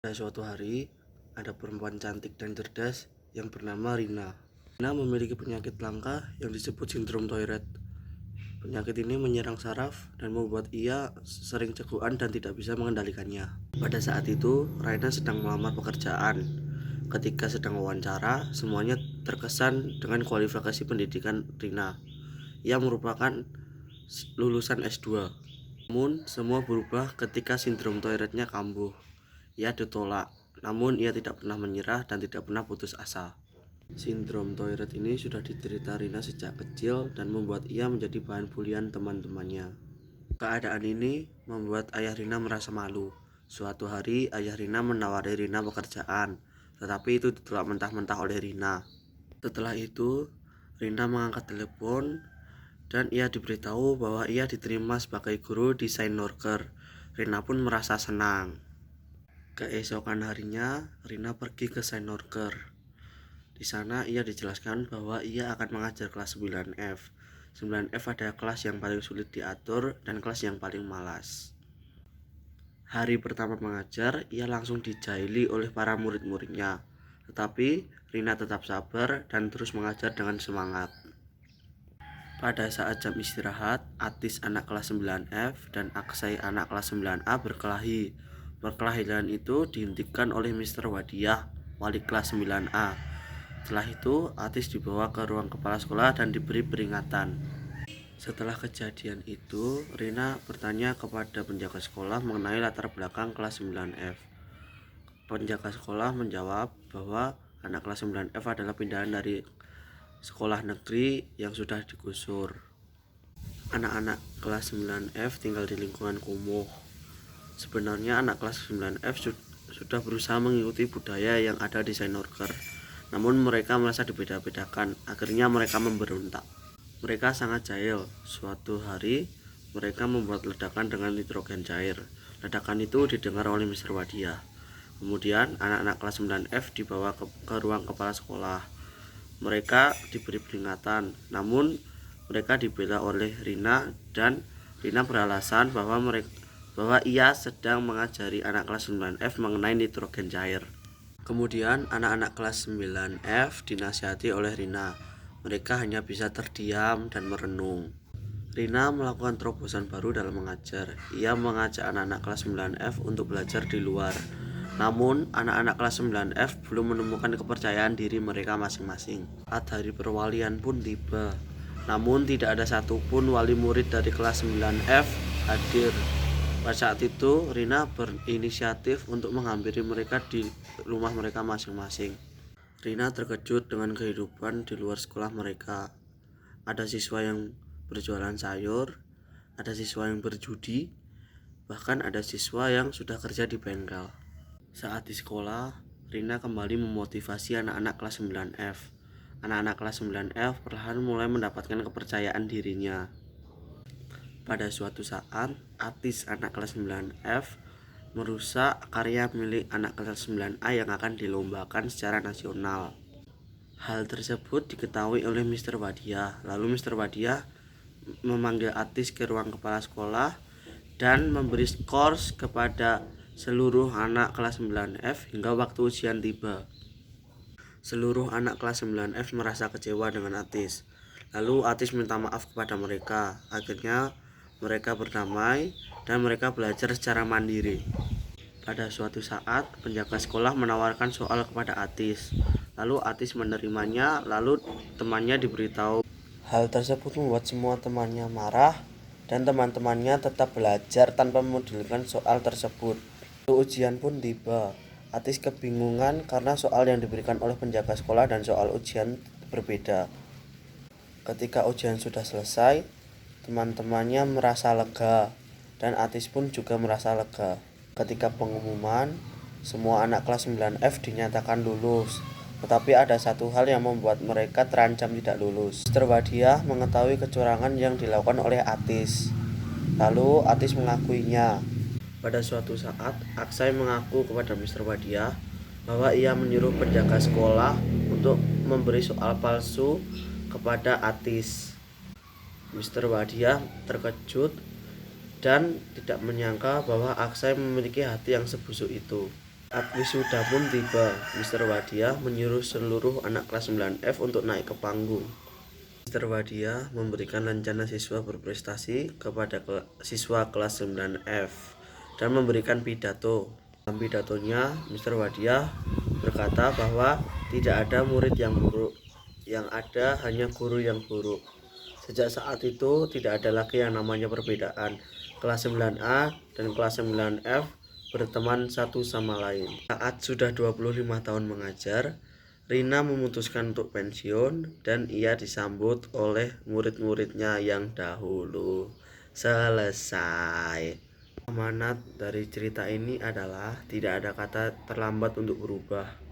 Pada suatu hari, ada perempuan cantik dan cerdas yang bernama Rina. Rina memiliki penyakit langka yang disebut sindrom Tourette. Penyakit ini menyerang saraf dan membuat ia sering cegukan dan tidak bisa mengendalikannya. Pada saat itu, Rina sedang melamar pekerjaan. Ketika sedang wawancara, semuanya terkesan dengan kualifikasi pendidikan Rina. Ia merupakan lulusan S2. Namun, semua berubah ketika sindrom Tourette-nya kambuh. Ia ditolak, namun ia tidak pernah menyerah dan tidak pernah putus asa. Sindrom Tourette ini sudah diderita Rina sejak kecil dan membuat ia menjadi bahan bulian teman-temannya. Keadaan ini membuat ayah Rina merasa malu. Suatu hari ayah Rina menawari Rina pekerjaan, tetapi itu ditolak mentah-mentah oleh Rina. Setelah itu, Rina mengangkat telepon dan ia diberitahu bahwa ia diterima sebagai guru desain Norker. Rina pun merasa senang. Keesokan harinya, Rina pergi ke Norker. Di sana ia dijelaskan bahwa ia akan mengajar kelas 9F. 9F adalah kelas yang paling sulit diatur dan kelas yang paling malas. Hari pertama mengajar, ia langsung dijaili oleh para murid-muridnya. Tetapi Rina tetap sabar dan terus mengajar dengan semangat. Pada saat jam istirahat, Atis anak kelas 9F dan Aksai anak kelas 9A berkelahi. Perkelahian itu dihentikan oleh Mr. Wadiah, wali kelas 9A. Setelah itu, Atis dibawa ke ruang kepala sekolah dan diberi peringatan. Setelah kejadian itu, Rina bertanya kepada penjaga sekolah mengenai latar belakang kelas 9F. Penjaga sekolah menjawab bahwa anak kelas 9F adalah pindahan dari sekolah negeri yang sudah digusur. Anak-anak kelas 9F tinggal di lingkungan kumuh. Sebenarnya anak kelas 9F sudah berusaha mengikuti budaya yang ada di Norker. Namun mereka merasa dibeda-bedakan. Akhirnya mereka memberontak. Mereka sangat jahil. Suatu hari mereka membuat ledakan dengan nitrogen cair. Ledakan itu didengar oleh Mr. Wadiah. Kemudian anak-anak kelas 9F dibawa ke ruang kepala sekolah. Mereka diberi peringatan, namun mereka dibela oleh Rina dan Rina beralasan bahwa ia sedang mengajari anak kelas 9F mengenai nitrogen cair. Kemudian anak-anak kelas 9F dinasihati oleh Rina. Mereka hanya bisa terdiam dan merenung. Rina melakukan terobosan baru dalam mengajar. Ia mengajak anak-anak kelas 9F untuk belajar di luar. Namun, anak-anak kelas 9F belum menemukan kepercayaan diri mereka masing-masing. Saat hari perwalian pun tiba. Namun, tidak ada satupun wali murid dari kelas 9F hadir. Pada saat itu, Rina berinisiatif untuk menghampiri mereka di rumah mereka masing-masing. Rina terkejut dengan kehidupan di luar sekolah mereka. Ada siswa yang berjualan sayur, ada siswa yang berjudi, bahkan ada siswa yang sudah kerja di bengkel. Saat di sekolah, Rina kembali memotivasi anak-anak kelas 9F. Anak-anak kelas 9F perlahan mulai mendapatkan kepercayaan dirinya. Pada suatu saat, Atis anak kelas 9F merusak karya milik anak kelas 9A yang akan dilombakan secara nasional. Hal tersebut diketahui oleh Mr. Wadiah. Lalu Mr. Wadiah memanggil Atis ke ruang kepala sekolah dan memberi skor kepada seluruh anak kelas 9F hingga waktu ujian tiba. Seluruh anak kelas 9F merasa kecewa dengan Atis. Lalu Atis minta maaf kepada mereka. Akhirnya mereka berdamai dan mereka belajar secara mandiri. Pada suatu saat, penjaga sekolah menawarkan soal kepada Atis. Lalu Atis menerimanya, lalu temannya diberitahu. Hal tersebut membuat semua temannya marah dan teman-temannya tetap belajar tanpa memedulikan soal tersebut. Ujian pun tiba. Atis kebingungan karena soal yang diberikan oleh penjaga sekolah dan soal ujian berbeda. Ketika ujian sudah selesai, teman-temannya merasa lega dan Atis pun juga merasa lega. Ketika pengumuman, semua anak kelas 9F dinyatakan lulus. Tetapi ada satu hal yang membuat mereka terancam tidak lulus. Mr. Wadiah mengetahui kecurangan yang dilakukan oleh Atis. Lalu Atis mengakuinya. Pada suatu saat, Aksai mengaku kepada Mr. Wadiah bahwa ia menyuruh penjaga sekolah untuk memberi soal palsu kepada Atis. Mr. Wadiah terkejut dan tidak menyangka bahwa Aksai memiliki hati yang sebusuk itu. Saat wisuda pun tiba, Mr. Wadia menyuruh seluruh anak kelas 9F untuk naik ke panggung. Mr. Wadia memberikan rencana siswa berprestasi kepada siswa kelas 9F dan memberikan pidato. Dalam pidatonya, Mr. Wadia berkata bahwa tidak ada murid yang buruk, yang ada hanya guru yang buruk. Sejak saat itu tidak ada lagi yang namanya perbedaan. Kelas 9A dan kelas 9F berteman satu sama lain. Saat sudah 25 tahun mengajar, Rina memutuskan untuk pensiun dan ia disambut oleh murid-muridnya yang dahulu. Selesai. Amanat dari cerita ini adalah tidak ada kata terlambat untuk berubah.